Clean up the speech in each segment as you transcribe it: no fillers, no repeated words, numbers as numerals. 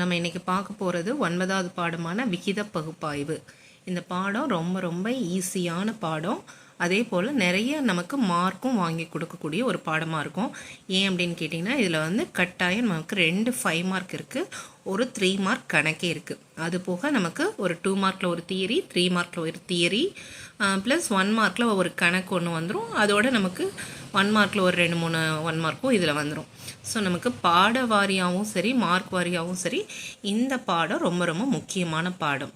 நம்ம இன்றைக்கி பார்க்க போகிறது 9வது பாடமான விகித பகுப்பாய்வு. இந்த பாடம் ரொம்ப ரொம்ப ஈஸியான பாடம். அதே போல் நிறைய நமக்கு மார்க்கும் வாங்கி கொடுக்கக்கூடிய ஒரு பாடமாக இருக்கும். ஏன் அப்படின்னு கேட்டிங்கன்னா, இதில் கட்டாயம் நமக்கு 2 5 மார்க் இருக்குது, ஒரு 3 மார்க் கணக்கே இருக்குது. அது போக நமக்கு ஒரு 2 மார்க்கில் ஒரு தியரி, 3 மார்க்கில் ஒரு தியரி, ப்ளஸ் 1 மார்க்கில் ஒரு கணக்கு ஒன்று வந்துடும். அதோட நமக்கு 1 மார்க்கில் ஒரு 2-3 1 மார்க்கும் இதில் வந்துடும். ஸோ நமக்கு பாட வாரியாகவும் சரி, மார்க் வாரியாகவும் சரி, இந்த பாடம் ரொம்ப ரொம்ப முக்கியமான பாடம்.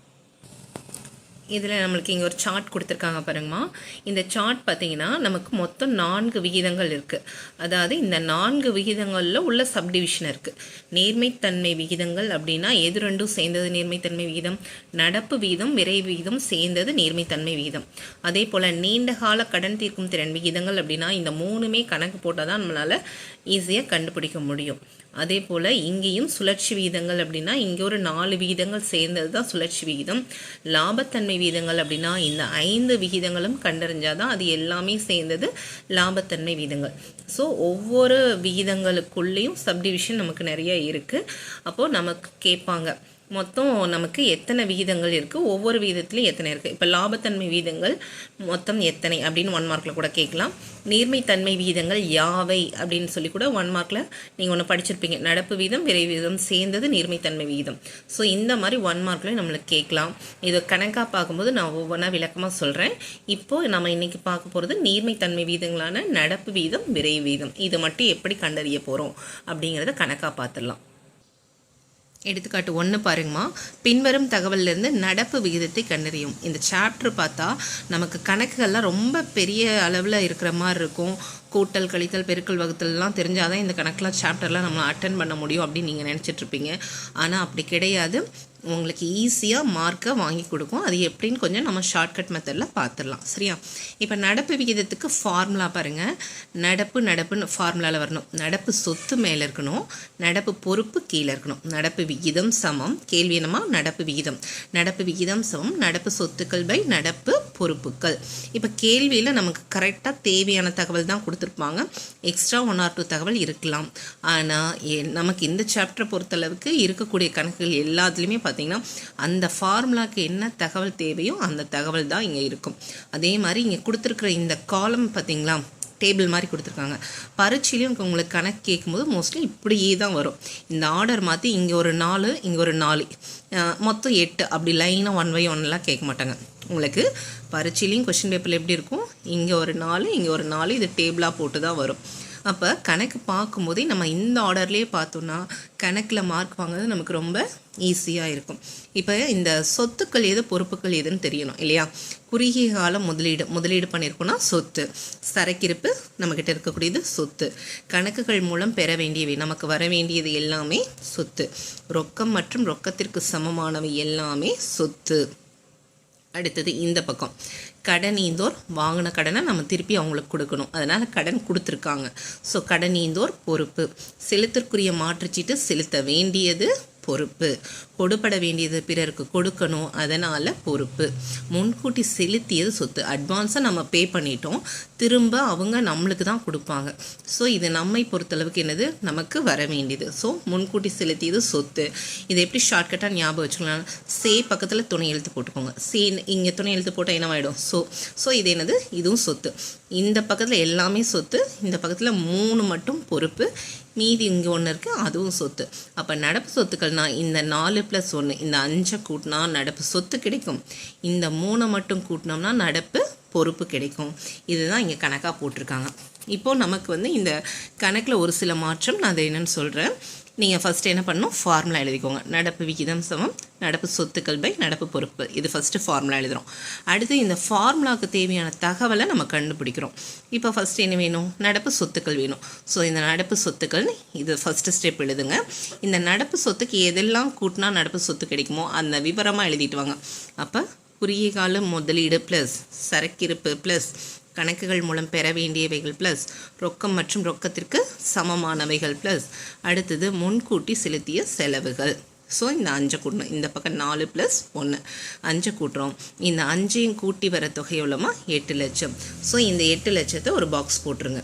இதில் நம்மளுக்கு இங்கே ஒரு சார்ட் கொடுத்துருக்காங்க பாருங்கம்மா. இந்த சார்ட் பார்த்திங்கன்னா நமக்கு மொத்தம் 4 விகிதங்கள் இருக்குது. அதாவது இந்த 4 விகிதங்களில் உள்ள சப்டிவிஷன் இருக்குது. நேர்மைத்தன்மை விகிதங்கள் அப்படின்னா எது ரெண்டும் சேர்ந்தது நேர்மைத்தன்மை விகிதம், நடப்பு விகிதம் விரைவு விகிதம் சேர்ந்தது நேர்மைத்தன்மை விகிதம். அதே போல் நீண்ட கால கடன் தீர்க்கும் திறன் விகிதங்கள் அப்படின்னா இந்த 3மே கணக்கு போட்டால் தான் நம்மளால் ஈஸியாக கண்டுபிடிக்க முடியும். அதே போல் இங்கேயும் சுழற்சி விகிதங்கள் அப்படின்னா இங்கே ஒரு 4 விகிதங்கள் சேர்ந்தது தான் சுழற்சி விகிதம். லாபத்தன்மை விகிதங்கள் அப்படின்னா இந்த 5 விகிதங்களும் கண்டறிஞ்சால் தான் அது எல்லாமே சேர்ந்தது லாபத்தன்மை விகிதங்கள். ஸோ ஒவ்வொரு விகிதங்களுக்குள்ளேயும் சப்டிவிஷன் நமக்கு நிறைய இருக்குது. அப்போது நமக்கு கேட்பாங்க மொத்தம் நமக்கு எத்தனை விகிதங்கள் இருக்குது, ஒவ்வொரு விகிதத்துலையும் எத்தனை இருக்குது. இப்போ லாபத்தன்மை விகிதங்கள் மொத்தம் எத்தனை அப்படின்னு 1 மார்க்கில் கூட கேட்கலாம். நீர்மைத்தன்மை விகிதங்கள் யாவை அப்படின்னு சொல்லி கூட 1 மார்க்கில் நீங்கள் ஒன்று படிச்சிருப்பீங்க. நடப்பு விகிதம் விரைவு விகிதம் சேர்ந்தது நீர்மைத்தன்மை விகிதம். ஸோ இந்த மாதிரி 1 மார்க்கில் நம்மளுக்கு கேட்கலாம். இதை கணக்காக பார்க்கும்போது நான் ஒவ்வொன்றா விளக்கமாக சொல்கிறேன். இப்போது நம்ம இன்றைக்கி பார்க்க போகிறது நீர்மைத்தன்மை விகிதங்களான நடப்பு விகிதம் விரைவு விகிதம். இது மட்டும் எப்படி கண்டறிய போகிறோம் அப்படிங்கிறத கணக்காக பார்த்துடலாம். எடுத்துக்காட்டு 1 பாருங்கம்மா. பின்வரும் தகவலிருந்து நடப்பு விகிதத்தை கண்டறியும். இந்த சாப்டர் பார்த்தா நமக்கு கணக்குகள்லாம் ரொம்ப பெரிய அளவில் இருக்கிற மாதிரி இருக்கும். கூட்டல் கழித்தல் பெருக்கல் வகுத்தல்லாம் தெரிஞ்சால் தான் இந்த கணக்கெலாம் சாப்டர்லாம் நம்ம அட்டன் பண்ண முடியும் அப்படின்னு நீங்கள் நினச்சிட்ருப்பீங்க. ஆனால் அப்படி கிடையாது. உங்களுக்கு ஈஸியாக மார்க்கை வாங்கி கொடுக்கும். அது எப்படின்னு கொஞ்சம் நம்ம ஷார்ட்கட் மெத்தடில் பார்த்துடலாம். சரியா? இப்போ நடப்பு விகிதத்துக்கு ஃபார்முலா பாருங்கள். நடப்புன்னு ஃபார்முலாவில் வரணும். நடப்பு சொத்து மேலே இருக்கணும், நடப்பு பொறுப்பு கீழே இருக்கணும். நடப்பு விகிதம் சமம், கேள்வி என்னமா நடப்பு விகிதம், நடப்பு விகிதம் சமம் நடப்பு சொத்துக்கள் பை நடப்பு பொறுப்புகள். இப்போ கேள்வியில் நமக்கு கரெக்டாக தேவையான தகவல் தான் கொடுத்துருப்பாங்க. எக்ஸ்ட்ரா 1 or 2 தகவல் இருக்கலாம். ஆனால் நமக்கு இந்த சாப்டரை பொறுத்தளவுக்கு இருக்கக்கூடிய கணக்குகள் எல்லாத்துலேயுமே பார்த்தீங்கன்னா அந்த ஃபார்முலாக்கு என்ன தகவல் தேவையோ அந்த தகவல் தான் இங்கே இருக்கும். அதே மாதிரி இங்கே கொடுத்துருக்குற இந்த காலம் பார்த்தீங்களா, டேபிள் மாதிரி கொடுத்துருக்காங்க. பரீட்சையிலையும் உங்களுக்கு கணக்கு கேட்கும்போது மோஸ்ட்லி இப்படியே தான் வரும். இந்த ஆர்டர் மாற்றி இங்கே ஒரு 4 இங்கே ஒரு 4 மொத்தம் 8 அப்படி லைனாக 1 by 1 கேட்க மாட்டாங்க. உங்களுக்கு பரீட்சையிலையும் கொஸ்டின் பேப்பரில் எப்படி இருக்கும், இங்கே ஒரு 4 இங்கே ஒரு 4 இது டேபிளாக போட்டு தான் வரும். அப்போ கணக்கு பார்க்கும்போதே நம்ம இந்த ஆர்டர்லேயே பார்த்தோன்னா கணக்கில் மார்க் வாங்குறது நமக்கு ரொம்ப ஈஸியாக இருக்கும். இப்போ இந்த சொத்துக்கள் எது பொறுப்புகள் எதுன்னு தெரியணும் இல்லையா? குறுகிய கால முதலீடு பண்ணியிருக்கோன்னா சொத்து, சரக்கிருப்பு நம்மக்கிட்ட இருக்கக்கூடியது சொத்து, கணக்குகள் மூலம் பெற வேண்டியவை நமக்கு வர வேண்டியது எல்லாமே சொத்து, ரொக்கம் மற்றும் ரொக்கத்திற்கு சமமானவை எல்லாமே சொத்து. அடுத்தது இந்த பக்கம் கடனீந்தோர் வாங்கின கடனை நம்ம திருப்பி அவங்களுக்கு கொடுக்கணும். அதனால் கடன் கொடுத்துருக்காங்க. ஸோ கடனீந்தோர் பொறுப்பு, செலுத்திற்குரிய மாற்றுச்சீட்டு செலுத்த வேண்டியது பொறுப்பு, கொடுப்பட வேண்டியது பிறருக்கு கொடுக்கணும் அதனால் பொறுப்பு, முன்கூட்டி செலுத்தியது சொத்து, அட்வான்ஸாக நம்ம பே பண்ணிட்டோம், திரும்ப அவங்க நம்மளுக்கு தான் கொடுப்பாங்க. ஸோ இது நம்மை பொறுத்தளவுக்கு என்னது நமக்கு வர வேண்டியது. ஸோ முன்கூட்டி செலுத்தியது சொத்து. இதை எப்படி ஷார்ட்கட்டாக ஞாபகம் வச்சுக்கலாம், சே பக்கத்தில் துணை எழுத்து போட்டுக்கோங்க. சே இங்கே துணை எழுத்து போட்டால் என்னவாயிடும் ஸோ இது என்னது, இதுவும் சொத்து. இந்த பக்கத்தில் எல்லாமே சொத்து, இந்த பக்கத்தில் 3 மட்டும் பொறுப்பு, மீதி இங்கே ஒன்று இருக்குது அதுவும் சொத்து. அப்போ நடப்பு சொத்துக்கள்னா இந்த 4 + 1 இந்த 5 கூட்டினா நடப்பு சொத்து கிடைக்கும், இந்த 3 மட்டும் கூட்டினோம்னா நடப்பு பொறுப்பு கிடைக்கும். இதுதான் இங்கே கணக்காக போட்டிருக்காங்க. இப்போது நமக்கு இந்த கணக்கில் ஒரு சில மாற்றம் நான் அதை என்னென்னு சொல்கிறேன். நீங்கள் ஃபஸ்ட்டு என்ன பண்ணணும், ஃபார்முலா எழுதிக்கோங்க. நடப்பு விகிதம் சமம் நடப்பு சொத்துக்கள் பை நடப்பு பொறுப்பு, இது ஃபஸ்ட்டு ஃபார்முலா எழுதுகிறோம். அடுத்து இந்த ஃபார்முலாவுக்கு தேவையான தகவலை நம்ம கண்டுபிடிக்கிறோம். இப்போ ஃபஸ்ட்டு என்ன வேணும், நடப்பு சொத்துக்கள் வேணும். ஸோ இந்த நடப்பு சொத்துக்கள் இது ஃபஸ்ட்டு ஸ்டெப் எழுதுங்க. இந்த நடப்பு சொத்துக்கு எதெல்லாம் கூட்டினா நடப்பு சொத்து கிடைக்குமோ அந்த விவரமாக எழுதிட்டு வாங்க. அப்போ குறுகிய கால முதலீடு ப்ளஸ் சரக்கிருப்பு ப்ளஸ் கணக்குகள் மூலம் பெற வேண்டியவைகள் ப்ளஸ் ரொக்கம் மற்றும் ரொக்கத்திற்கு சமமானவைகள் ப்ளஸ் அடுத்தது முன்கூட்டி செலுத்திய செலவுகள். ஸோ இந்த 5 கூட்டணும். இந்த பக்கம் 4 + 1 5 கூட்டுறோம். இந்த 5ஐயும் கூட்டி வர தொகை எவ்வளோமா, 8 லட்சம். ஸோ இந்த 8 லட்சத்தை ஒரு பாக்ஸ் போட்டுருங்க.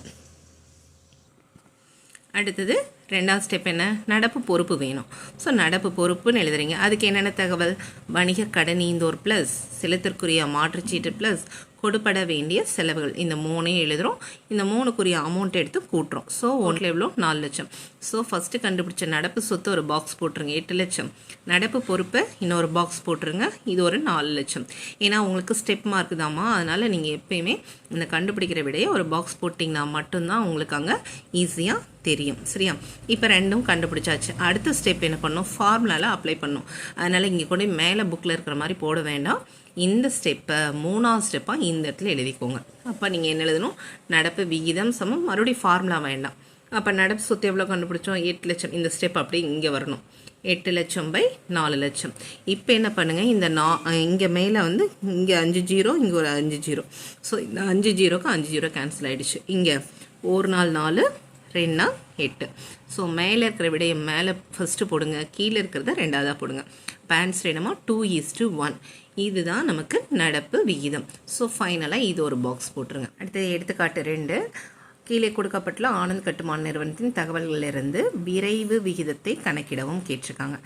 அடுத்தது ரெண்டாவது ஸ்டெப் என்ன, நடப்பு பொறுப்பு வேணும். ஸோ நடப்பு பொறுப்புன்னு எழுதுறீங்க. அதுக்கு என்னென்ன தகவல், வணிக கடனீந்தோர் ப்ளஸ் செலுத்திற்குரிய மாற்றுச்சீட்டு ப்ளஸ் கொடுப்பட வேண்டிய செலவுகள், இந்த 3ஐயும் எழுதுகிறோம். இந்த 3க்குரிய அமௌண்ட் எடுத்து கூட்டுறோம். ஸோ ஒன்றில் எவ்வளோ, 4 லட்சம். ஸோ ஃபஸ்ட்டு கண்டுபிடிச்ச நடப்பு சொத்து ஒரு பாக்ஸ் போட்டுருங்க, 8 லட்சம். நடப்பு பொறுப்பை இன்னொரு பாக்ஸ் போட்டுருங்க, இது ஒரு 4 லட்சம். ஏன்னா உங்களுக்கு ஸ்டெப் மார்க் தாம்மா, அதனால் நீங்கள் எப்பயுமே இந்த கண்டுபிடிக்கிற விடையை ஒரு பாக்ஸ் போட்டிங்கன்னா மட்டும்தான் உங்களுக்கு அங்கே ஈஸியாக தெரியும். சரியா? இப்போ ரெண்டும் கண்டுபிடிச்சாச்சு. அடுத்த ஸ்டெப் என்ன பண்ணணும், ஃபார்முலாவில் அப்ளை பண்ணணும். அதனால் இங்கே கொண்டு மேலே புக்கில் இருக்கிற மாதிரி போட வேண்டாம். இந்த ஸ்டெப்பை 3ஆவது ஸ்டெப்பாக இந்த இடத்துல எழுதிக்கோங்க. அப்போ நீங்கள் என்ன எழுதணும், நடப்பு விகிதம் சமம், மறுபடியும் ஃபார்முலா வேண்டாம். அப்போ நடப்பு சொத்து எவ்வளோ கண்டுபிடிச்சோம், 8 லட்சம். இந்த ஸ்டெப் அப்படி இங்கே வரணும், 8 லட்சம் பை 4 லட்சம். இப்போ என்ன பண்ணுங்கள், இந்த இங்கே மேலே வந்து இங்கே 5 ஜீரோ, இங்கே ஒரு 5 ஜீரோ. ஸோ இந்த 5 ஜீரோக்கு 5 ஜீரோ கேன்சல் ஆகிடுச்சு. இங்கே ஒரு நாள் 4, 2 நாள் 8. ஸோ மேலே இருக்கிற விடையை மேலே ஃபஸ்ட்டு போடுங்க, கீழே இருக்கிறத ரெண்டாவதாக போடுங்க. ஆன்சர் என்னமா, 2:1. இதுதான் நமக்கு நடப்பு விகிதம். ஸோ ஃபைனலாக இது ஒரு பாக்ஸ் போட்டுருங்க. அடுத்தது எடுத்துக்காட்டு 2. கீழே கொடுக்கப்பட்டுள்ள ஆனந்த் கட்டுமான நிறுவனத்தின் தகவல்களிலிருந்து விரைவு விகிதத்தை கணக்கிடவும் கேட்டிருக்காங்க.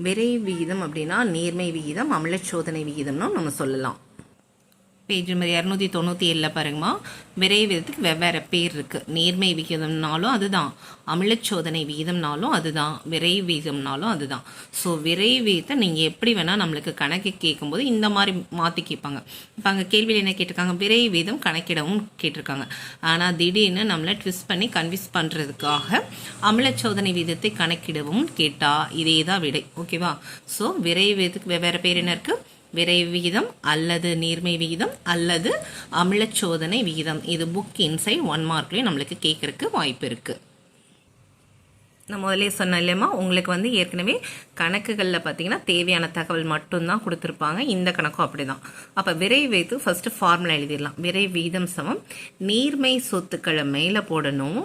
விரைவு விகிதம் அப்படின்னா நீர்மை விகிதம், அமிலச்சோதனை விகிதம்னு நம்ம சொல்லலாம். பேஜ் நம்பர் 297 பாருங்கம்மா, விரைவு விகிதத்துக்கு வெவ்வேறு பேர் இருக்குது. நீர்மை விகிதம்னாலும் அதுதான், அமிலச்சோதனை விகிதம்னாலும் அதுதான், விரைவு விகிதம்னாலும் அதுதான். ஸோ விரைவு விகிதத்தை நீங்கள் எப்படி வேணால் நம்மளுக்கு கணக்கு கேட்கும்போது இந்த மாதிரி மாற்றி கேட்பாங்க. இப்போ அங்கே கேள்வியில் என்ன கேட்டிருக்காங்க, விரைவு விகிதம் கணக்கிடவும் கேட்டிருக்காங்க. ஆனால் திடீர்னு நம்மளை ட்விஸ்ட் பண்ணி கன்வின்ஸ் பண்ணுறதுக்காக அமிலச்சோதனை விகிதத்தை கணக்கிடவும் கேட்டால் இதே தான் விடை. ஓகேவா? ஸோ விரைவு விகிதத்துக்கு வெவ்வேறு பேர் என்ன இருக்குது, விரைவு விகிதம் அல்லது நீர்மை விகிதம் அல்லது அமிலச்சோதனை விகிதம். இது புக் இன்சைட் 1 மார்க்லேயும் நம்மளுக்கு கேட்கறதுக்கு வாய்ப்பு இருக்குது. நான் முதலே சொன்னேன் இல்லையம்மா, உங்களுக்கு வந்து ஏற்கனவே கணக்குகளில் பார்த்தீங்கன்னா தேவையான தகவல் மட்டும்தான் கொடுத்துருப்பாங்க. இந்த கணக்கும் அப்படி தான். அப்போ விரைவு விகிதம் ஃபஸ்ட்டு ஃபார்முலா எழுதிடலாம். விரைவு விகிதம் சமம் நீர்மை சொத்துக்களை மேலே போடணும்,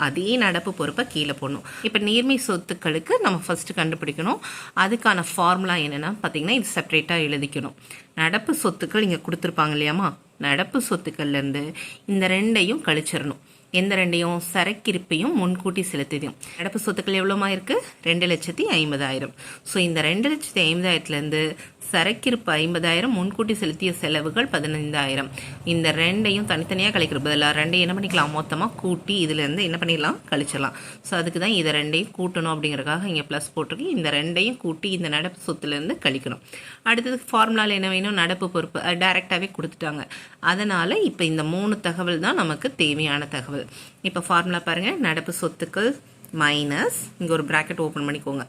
அதே நடப்பு பொறுப்பை கீழே போடணும். இப்போ நீர்மை சொத்துக்களுக்கு நம்ம ஃபஸ்ட்டு கண்டுபிடிக்கணும். அதுக்கான ஃபார்முலா என்னென்னா பார்த்தீங்கன்னா இது செப்பரேட்டாக எழுதிக்கணும். நடப்பு சொத்துக்கள் இங்கே கொடுத்துருப்பாங்க இல்லையாம்மா, நடப்பு சொத்துக்கள்லேருந்து இந்த 2ஐயும் கழிச்சிடணும். எந்த 2ஐயும், சரக்கிருப்பையும் முன்கூட்டி செலுத்தியும். நடப்பு சொத்துக்கள் எவ்வளோமா இருக்குது, 2,50,000. ஸோ இந்த 2,50,000லேருந்து சரக்கிருப்பு 50,000, முன்கூட்டி செலுத்திய செலவுகள் 15,000. இந்த 2ஐயும் தனித்தனியாக கழிக்கிற பதிலாக 2ஐயும் என்ன பண்ணிக்கலாம், மொத்தமாக கூட்டி இதிலேருந்து என்ன பண்ணிடலாம், கழிச்சிடலாம். ஸோ அதுக்கு தான் இதை 2ஐயும் கூட்டணும் அப்படிங்கிறதுக்காக இங்கே ப்ளஸ் போட்டிருக்கு. இந்த 2ஐயும் கூட்டி இந்த நடப்பு சொத்துலேருந்து கழிக்கணும். அடுத்தது ஃபார்முலாவில் என்ன வேணும், நடப்பு பொறுப்பு டைரெக்டாகவே கொடுத்துட்டாங்க. அதனால் இப்போ இந்த 3 தகவல் தான் நமக்கு தேவையான தகவல். இப்போ ஃபார்முலா பாருங்கள், நடப்பு சொத்துக்கள் மைனஸ், இங்கே ஒரு ப்ராக்கெட் ஓப்பன் பண்ணிக்கோங்க,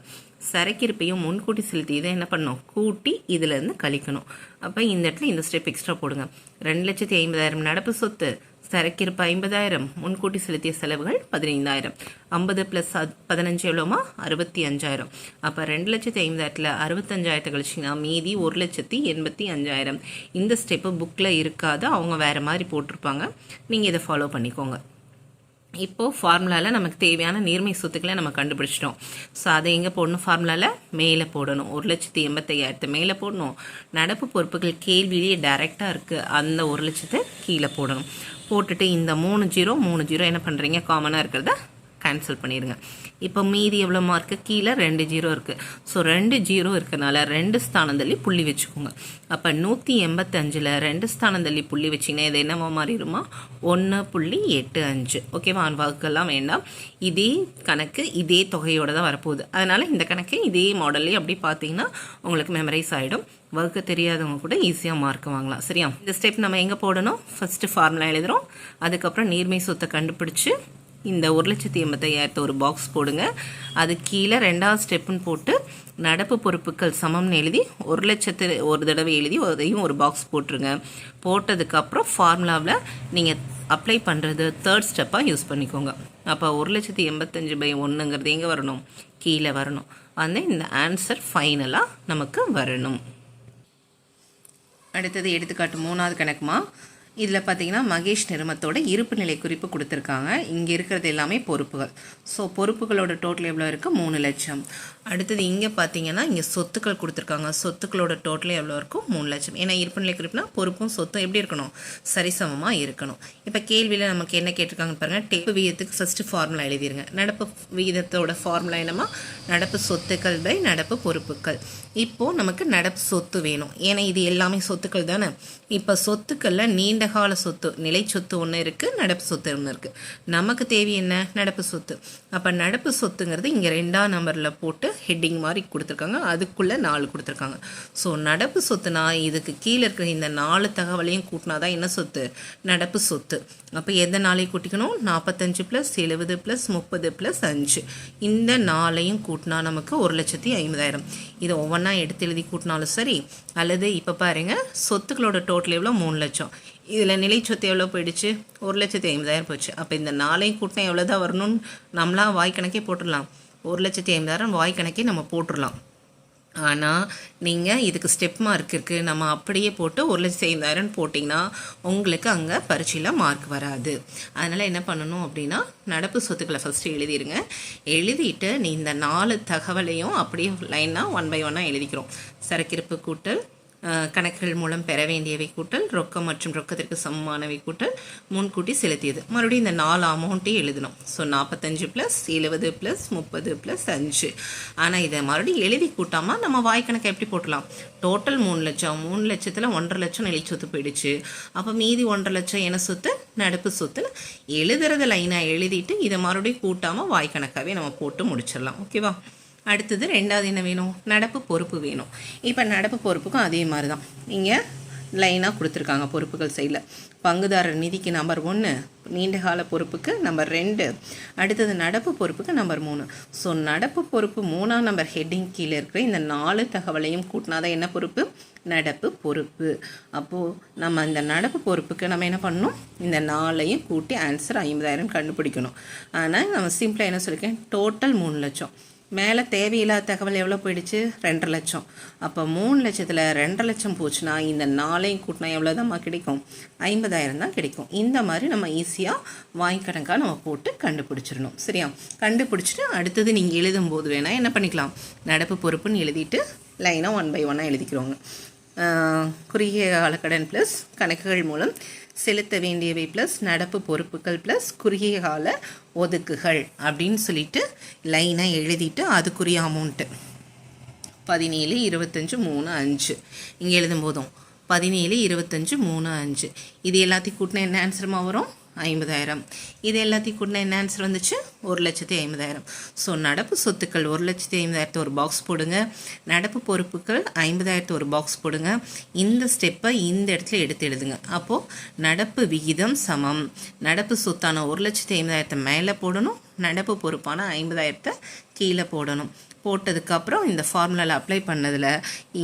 சரக்கிருப்பையும் முன்கூட்டி செலுத்தி இதை என்ன பண்ணணும், கூட்டி இதிலேருந்து கழிக்கணும். அப்போ இந்த இடத்துல இந்த ஸ்டெப் எக்ஸ்ட்ரா போடுங்க. 2,50,000 நடப்பு சொத்து, சரக்கிருப்பு 50,000, முன்கூட்டி செலுத்திய செலவுகள் 15,000. 50 + 15 எவ்வளோமா, 65,000. அப்போ 2,50,000ல் 65,000 கழிச்சிங்கன்னா மீதி 1,85,000. இந்த ஸ்டெப்பு புக்கில் இருக்காது, அவங்க வேறு மாதிரி போட்டிருப்பாங்க. நீங்கள் இதை ஃபாலோ பண்ணிக்கோங்க. இப்போது ஃபார்முலாவில் நமக்கு தேவையான நீர்மை சொத்துக்களை நம்ம கண்டுபிடிச்சிட்டோம். ஸோ அதை எங்கே போடணும், ஃபார்முலாவில் மேலே போடணும். 1,85,000 மேலே போடணும். நடப்பு பொறுப்புகள் கேள்வியிலேயே டைரெக்டாக இருக்குது, அந்த 1,00,000 கீழே போடணும். போட்டுட்டு இந்த 3 ஜீரோ என்ன பண்ணுறீங்க, காமனாக இருக்கிறத கேன்சல் பண்ணிடுங்க. இப்போ மீதி எவ்வளோ மார்க்கு, கீழே 2 ஜீரோ இருக்குது. ஸோ 2 ஜீரோ இருக்கிறனால 2 ஸ்தானம் தள்ளி புள்ளி வச்சுக்கோங்க. அப்போ 185ல் 2 ஸ்தானம் தள்ளி புள்ளி வச்சிங்கன்னா இது என்னவா மாறிடுமா, 1.85. ஓகேவா? வகுக்கெல்லாம் வேண்டாம். இதே கணக்கு இதே தொகையோடு தான் வரப்போகுது. அதனால் இந்த கணக்கு இதே மாடல்லே அப்படி பார்த்தீங்கன்னா உங்களுக்கு மெமரைஸ் ஆகிடும். வகுக்க தெரியாதவங்க கூட ஈஸியாக மார்க் வாங்கலாம். சரியா? இந்த ஸ்டெப் நம்ம எங்கே போடணும், ஃபஸ்ட்டு ஃபார்முலா எழுதுகிறோம். அதுக்கப்புறம் நீர்மை சொத்தை கண்டுபிடிச்சி இந்த 1,85,000 ஒரு பாக்ஸ் போடுங்க. அது கீழே 2வது ஸ்டெப்புன்னு போட்டு நடப்பு பொறுப்புகள் சமம்னு எழுதி 1,00,000 ஒரு தடவை எழுதி அதையும் ஒரு பாக்ஸ் போட்டுருங்க. போட்டதுக்கப்புறம் ஃபார்முலாவில் நீங்கள் அப்ளை பண்ணுறது 3rd ஸ்டெப்பாக யூஸ் பண்ணிக்கோங்க. அப்போ 1,85,1 எங்கே வரணும், கீழே வரணும். வந்து இந்த ஆன்சர் ஃபைனலாக நமக்கு வரணும். அடுத்தது எடுத்துக்காட்டு 3வது கணக்குமா, இதில் பார்த்தீங்கன்னா மகேஷ் நிறுவனத்தோட இருப்பு நிலை குறிப்பு கொடுத்துருக்காங்க. இங்கே இருக்கிறது எல்லாமே பொறுப்புகள். ஸோ பொறுப்புகளோட டோட்டல் எவ்வளோ இருக்குது? 3 லட்சம். அடுத்தது இங்கே பார்த்தீங்கன்னா இங்கே சொத்துக்கள் கொடுத்துருக்காங்க. சொத்துக்களோட டோட்டல் எவ்வளோ இருக்கும்? 3 லட்சம். ஏன்னா இருப்பு நிலை குறிப்புனா பொறுப்பும் சொத்தும் எப்படி இருக்கணும்? சரிசமமாக இருக்கணும். இப்போ கேள்வியில் நமக்கு என்ன கேட்டிருக்காங்க பாருங்கள். நடப்பு விகிதத்துக்கு ஃபஸ்ட்டு ஃபார்முலா எழுதிருங்க. நடப்பு விகிதத்தோட ஃபார்முலா என்னமா? நடப்பு சொத்துக்கள் பை நடப்பு பொறுப்புகள். இப்போது நமக்கு நடப்பு சொத்து வேணும். ஏன்னா இது எல்லாமே சொத்துக்கள் தானே. இப்போ சொத்துக்களில் நீண்ட கால சொத்து நிலை சொத்து ஒன்று இருக்குது, நடப்பு சொத்து ஒன்று இருக்குது. நமக்கு தேவை என்ன? நடப்பு சொத்து. அப்போ நடப்பு சொத்துங்கிறது இங்கே 2ஆம் நம்பரில் போட்டு ஹெட்டிங் மாதிரி கொடுத்துருக்காங்க. அதுக்குள்ளே 4 கொடுத்துருக்காங்க. ஸோ நடப்பு சொத்துனா இதுக்கு கீழே இருக்கிற இந்த 4 தகவலையும் கூட்டினா தான் என்ன சொத்து? நடப்பு சொத்து. அப்போ எந்த 4ஐயும் கூட்டிக்கணும்? 45 + 70 + 30 + 5. இந்த 4ஐயும் கூட்டினா நமக்கு 1,50,000. இதை ஒவ்வொன்றா எடுத்து எழுதி கூட்டினாலும் சரி, அல்லது இப்போ பாருங்கள் சொத்துக்களோட டோட்டல் எவ்வளோ? 3 லட்சம். இதில் நிலை சொத்து எவ்வளோ போயிடுச்சு? 1,50,000 போச்சு. அப்போ இந்த 4ஐயும் கூட்டினா எவ்வளோ தான் வரணும்னு நம்மளாம் வாய்க்கணக்கே போட்டுடலாம். 1,50,000 வாய்க்கணக்கே நம்ம போட்டுடலாம். ஆனால் நீங்கள் இதுக்கு ஸ்டெப் மார்க் இருக்குது. நம்ம அப்படியே போட்டு 1,50,000 போட்டிங்கன்னா உங்களுக்கு அங்கே பரீட்சையில் மார்க் வராது. அதனால் என்ன பண்ணணும் அப்படின்னா நடப்பு சொத்துக்களை ஃபஸ்ட்டு எழுதிடுங்க. எழுதிட்டு நீ இந்த 4 தகவலையும் அப்படியே லைனாக 1 by 1 எழுதிக்கிறோம். சரக்கிருப்பு கூட்டல், கணக்குகள் மூலம் பெற வேண்டியவை கூட்டல், ரொக்கம் மற்றும் ரொக்கத்திற்கு சமமானவை கூட்டல், முன்கூட்டி செலுத்தியது. மறுபடியும் இந்த 4 அமௌண்ட்டையும் எழுதணும். ஸோ 45 + 70 + 30 + 5. ஆனால் இதை மறுபடியும் எழுதி கூட்டாமல் நம்ம வாய்க்கணக்கை எப்படி போட்டலாம்? டோட்டல் 3 லட்சம். 3 லட்சத்தில் 1,50,000 லட்சம் நிலை சொத்து போயிடுச்சு. அப்போ மீதி 1,50,000 லட்சம் என்ன சொத்து? நடப்பு சொத்து. எழுதுறத லைனாக எழுதிட்டு இதை மறுபடியும் கூட்டாமல் வாய்க்கணக்காகவே நம்ம போட்டு முடிச்சிடலாம். ஓகேவா? அடுத்தது 2வது என்ன வேணும்? நடப்பு பொறுப்பு வேணும். இப்போ நடப்பு பொறுப்புக்கும் அதே மாதிரி தான் இங்கே லைனாக கொடுத்துருக்காங்க. பொறுப்புகள் சைடில் பங்குதாரர் நிதிக்கு நம்பர் 1, நீண்டகால பொறுப்புக்கு நம்பர் 2, அடுத்தது நடப்பு பொறுப்புக்கு நம்பர் 3. ஸோ நடப்பு பொறுப்பு 3ஆம் நம்பர் ஹெட்டிங் கீழே இருக்கிற இந்த 4 தகவலையும் கூட்டினாதான் என்ன பொறுப்பு? நடப்பு பொறுப்பு. அப்போது நம்ம இந்த நடப்பு பொறுப்புக்கு நம்ம என்ன பண்ணணும்? இந்த 4ஐயும் கூட்டி ஆன்சர் 50,000 கண்டுபிடிக்கணும். ஆனால் நம்ம சிம்பிளாக என்ன சொல்லியிருக்கேன்? டோட்டல் 3 லட்சம். மேலே தேவையில்லாத தகவல் எவ்வளோ போயிடுச்சு? 2,50,000 லட்சம். அப்போ 3 லட்சத்தில் 2,50,000 லட்சம் போச்சுன்னா இந்த 4ஐயும் கூட்டினா எவ்வளோ தான் கிடைக்கும்? 50,000 தான் கிடைக்கும். இந்த மாதிரி நம்ம ஈஸியாக வாய்க்கணக்காக நம்ம போட்டு கண்டுபிடிச்சிடணும். சரியா? கண்டுபிடிச்சிட்டு அடுத்தது நீங்கள் எழுதும்போது வேணால் என்ன பண்ணிக்கலாம்? நடப்பு பொறுப்புன்னு எழுதிட்டு லைனாக 1 by 1 எழுதிக்கிறோங்க. குறுகிய கால கடன் ப்ளஸ் கணக்குகள் மூலம் செலுத்த வேண்டியவை ப்ளஸ் நடப்பு பொறுப்புகள் ப்ளஸ் குறுகிய கால ஒதுக்குகள் அப்படின்னு சொல்லிட்டு லைனாக எழுதிட்டு அதுக்குரிய அமௌண்ட்டு 17, 25, 3, 5 இங்கே எழுதும்போதும் 17, 25, 3, 5 இது எல்லாத்தையும் கூட்டினா என்ன ஆன்சருமா வரும்? 50,000. இது எல்லாத்தையும் கூட்டினா என்ன ஆன்சர் வந்துச்சு? 1,50,000. ஸோ நடப்பு சொத்துக்கள் 1,50,000 ஒரு பாக்ஸ் போடுங்க. நடப்பு பொறுப்புகள் 50,000 ஒரு பாக்ஸ் போடுங்க. இந்த ஸ்டெப்பை இந்த இடத்துல எடுத்து எழுதுங்க. அப்போது நடப்பு விகிதம் சமம். நடப்பு சொத்தான 1,50,000 மேலே போடணும், நடப்பு பொறுப்பான 50,000 கீழே போடணும். போட்டதுக்கப்புறம் இந்த ஃபார்முலாவில் அப்ளை பண்ணதில்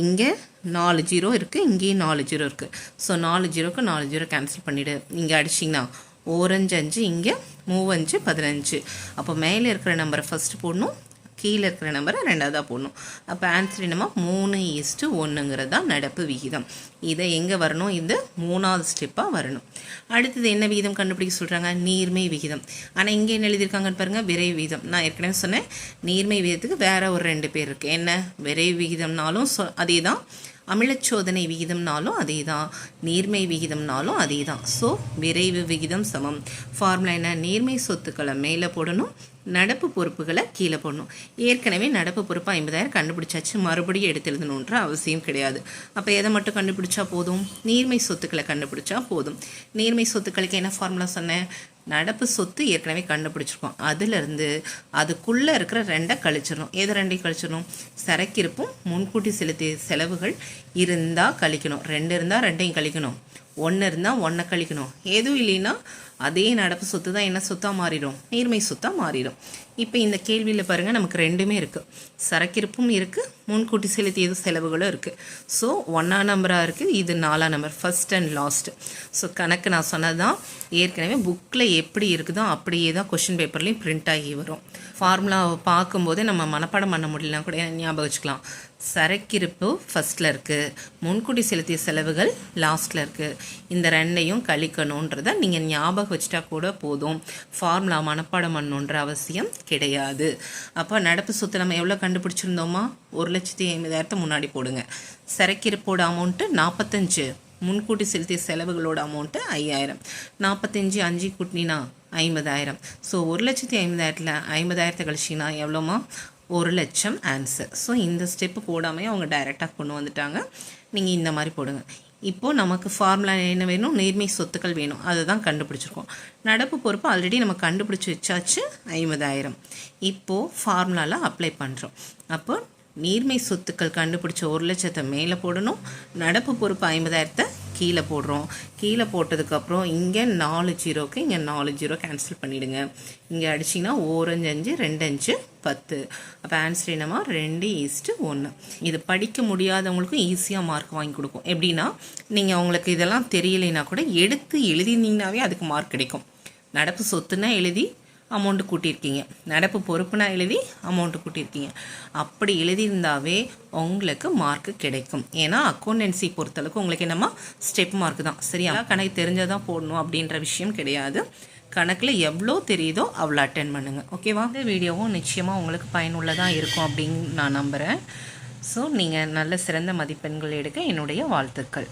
இங்கே 4 0 இருக்குது, இங்கேயும் 4 0 இருக்குது. ஸோ 4 0க்கு 4 0 கேன்சல் பண்ணிவிடு. இங்கே அடிச்சிங்கன்னா 4 5 5, இங்கே 3 5 15. அப்போ மேலே இருக்கிற நம்பரை ஃபஸ்ட்டு போடணும், கீழே இருக்கிற நம்பரை 2ஆவதாக போடணும். அப்போ ஆன்சர் என்னமா? 3:1 தான் நடப்பு விகிதம். இதை எங்கே வரணும்? இந்த 3ஆவது ஸ்டெப்பாக வரணும். அடுத்தது என்ன விகிதம் கண்டுபிடிக்க சொல்கிறாங்க? நீர்மை விகிதம். ஆனால் இங்கே என்ன எழுதியிருக்காங்கன்னு பாருங்கள், விரைவு விகிதம். நான் ஏற்கனவே சொன்னேன் நீர்மை விகிதத்துக்கு வேறு ஒரு 2 பேர் இருக்குது. என்ன? விரைவு விகிதம்னாலும் அதே தான், அமிலச்சோதனை விகிதம்னாலும் அதே தான், நீர்மை விகிதம்னாலும் அதே தான். ஸோ விரைவு விகிதம் சமம். ஃபார்முலா என்ன? நீர்மை சொத்துக்களை மேலே போடணும், நடப்பு பொறுப்புகளை கீழே போடணும். ஏற்கனவே நடப்பு பொறுப்பு 50,000 கண்டுபிடிச்சாச்சு, மறுபடியும் எடுத்து எழுதணுன்ற அவசியம் கிடையாது. அப்போ எதை மட்டும் கண்டுபிடிச்சா போதும்? நீர்மை சொத்துக்களை கண்டுபிடிச்சா போதும். நீர்மை சொத்துக்களுக்கு என்ன ஃபார்முலா சொன்னேன்? நடப்பு சொத்து ஏற்கனவே கண்டுபிடிச்சிருக்கோம், அதுலேருந்து அதுக்குள்ளே இருக்கிற 2ஐ கழிச்சிடணும். எது 2ஐயும் கழிச்சிடணும்? சரக்கிருப்பும் முன்கூட்டி செலுத்திய செலவுகள் இருந்தால் கழிக்கணும். 2 இருந்தால் 2ஐயும் கழிக்கணும், 1 இருந்தால் 1 கழிக்கணும். எதுவும் இல்லைன்னா அதே நடப்பு சொத்து தான் என்ன சொத்தாக மாறிடும்? நீர்மை சொத்தாக மாறிடும். இப்போ இந்த கேள்வியில் பாருங்கள் நமக்கு ரெண்டுமே இருக்குது, சரக்கிருப்பும் இருக்குது, முன்கூட்டி செலுத்தியது செலவுகளும் இருக்குது. ஸோ 1ஆம் நம்பராக இருக்குது, இது 4ஆம் number, first and last. So கணக்கு நான் சொன்னது தான், ஏற்கனவே புக்கில் எப்படி இருக்குதோ அப்படியே தான் கொஷின் பேப்பர்லேயும் பிரிண்ட் ஆகி வரும். ஃபார்முலாவை பார்க்கும்போதே நம்ம மனப்பாடம் பண்ண முடியலனா கூட ஞாபகம் வச்சுக்கலாம். சரக்கிருப்பு ஃபஸ்ட்டில் இருக்குது, முன்கூட்டி செலுத்திய செலவுகள் லாஸ்ட்டில் இருக்குது. இந்த ரெண்டையும் கழிக்கணுன்றதை நீங்கள் ஞாபகம் வச்சுட்டா கூட போதும், ஃபார்முலா மனப்பாடம் பண்ணணுன்ற அவசியம் கிடையாது. அப்போ நடப்பு சொத்து நம்ம எவ்வளோ கண்டுபிடிச்சிருந்தோமா, 1,50,000 முன்னாடி போடுங்க. சரக்கிருப்போட அமௌண்ட்டு 45, முன்கூட்டி செலுத்திய செலவுகளோட அமௌண்ட்டு 5,000. 45 5 கூட்டினா 50,000. ஸோ 1,50,000ல் 50,000 கழிச்சிங்கன்னா எவ்வளோமா, 1,00,000 ஆன்சர். ஸோ இந்த ஸ்டெப்பு போடாமே அவங்க டைரெக்டாக கொண்டு வந்துட்டாங்க. நீங்கள் இந்த மாதிரி போடுங்க. இப்போது நமக்கு ஃபார்முலா என்ன வேணும், நீர்மை சொத்துக்கள் வேணும், அதை தான் கண்டுபிடிச்சிருக்கோம். நடப்பு பொறுப்பு ஆல்ரெடி நம்ம கண்டுபிடிச்சி வச்சாச்சு 50,000. இப்போது ஃபார்முலாவில் அப்ளை பண்ணுறோம். அப்போ நீர்மை சொத்துக்கள் கண்டுபிடிச்ச 1,00,000 மேலே போடணும், நடப்பு பொறுப்பு 50,000 கீழே போடுறோம். கீழே போட்டதுக்கப்புறம் இங்கே 4 ஜீரோக்கு இங்கே 4 ஜீரோ கேன்சல் பண்ணிவிடுங்க. இங்கே அடிச்சிங்கன்னா 1 5 2 5 10. அப்போ ஆன்சர் என்னமா 2:1. இது படிக்க முடியாதவங்களுக்கும் ஈஸியாக மார்க் வாங்கி கொடுக்கும். எப்படின்னா, நீங்கள் அவங்களுக்கு இதெல்லாம் தெரியலைன்னா கூட எடுத்து எழுதினீங்கன்னாவே அதுக்கு மார்க் கிடைக்கும். நடப்பு சொத்துன்னா எழுதி அமௌண்ட்டு கூட்டியிருக்கீங்க, நடப்பு பொறுப்புனா எழுதி அமௌண்ட்டு கூட்டியிருக்கீங்க, அப்படி எழுதியிருந்தாவே உங்களுக்கு மார்க்கு கிடைக்கும். ஏன்னா அக்கௌண்டன்சி பொறுத்தளவுக்கு உங்களுக்கு என்னம்மா ஸ்டெப் மார்க் தான். சரியா, கணக்கு தெரிஞ்சால் போடணும் அப்படின்ற விஷயம் கிடையாது. கணக்கில் எவ்வளோ தெரியுதோ அவ்வளோ அட்டென்ட் பண்ணுங்கள். ஓகேவா? இந்த வீடியோவும் நிச்சயமாக உங்களுக்கு பயனுள்ளதாக இருக்கும் அப்படின்னு நான் நம்புகிறேன். ஸோ நீங்கள் நல்ல சிறந்த மதிப்பெண்கள் எடுக்க என்னுடைய வாழ்த்துக்கள்.